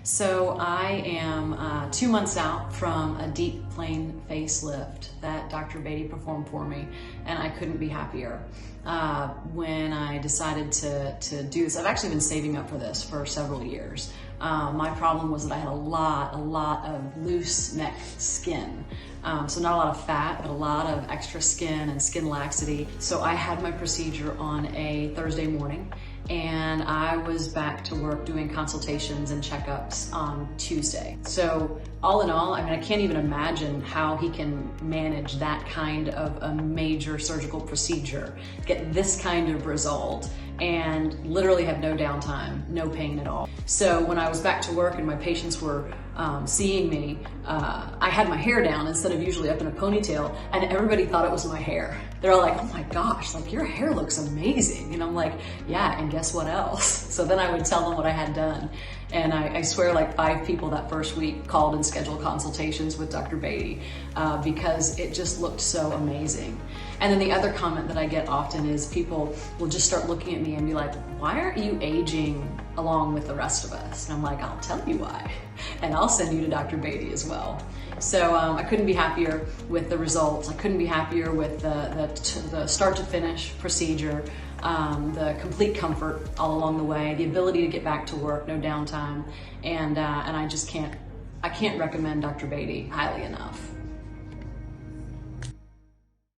So I am 2 months out from a deep plane facelift that Dr. Beaty performed for me, and I couldn't be happier. When I decided to do this, I've actually been saving up for this for several years. My problem was that I had a lot of loose neck skin. So not a lot of fat, but a lot of extra skin and skin laxity. So I had my procedure on a Thursday morning, and I was back to work doing consultations and checkups on Tuesday. So all in all, I mean, I can't even imagine how he can manage that kind of a major surgical procedure, get this kind of result, and literally have no downtime, no pain at all. So when I was back to work and my patients were seeing me, I had my hair down instead of usually up in a ponytail, and everybody thought it was my hair. They're all like, oh my gosh, like your hair looks amazing. And I'm like, yeah, and guess what else? So then I would tell them what I had done. And I swear like 5 people that first week called and scheduled consultations with Dr. Beaty because it just looked so amazing. And then the other comment that I get often is people will just start looking at me and be like, why aren't you aging along with the rest of us? And I'm like, I'll tell you why. And I'll send you to Dr. Beaty as well. So I couldn't be happier with the results. I couldn't be happier with the start to finish procedure, the complete comfort all along the way, the ability to get back to work, no downtime. And I can't recommend Dr. Beaty highly enough.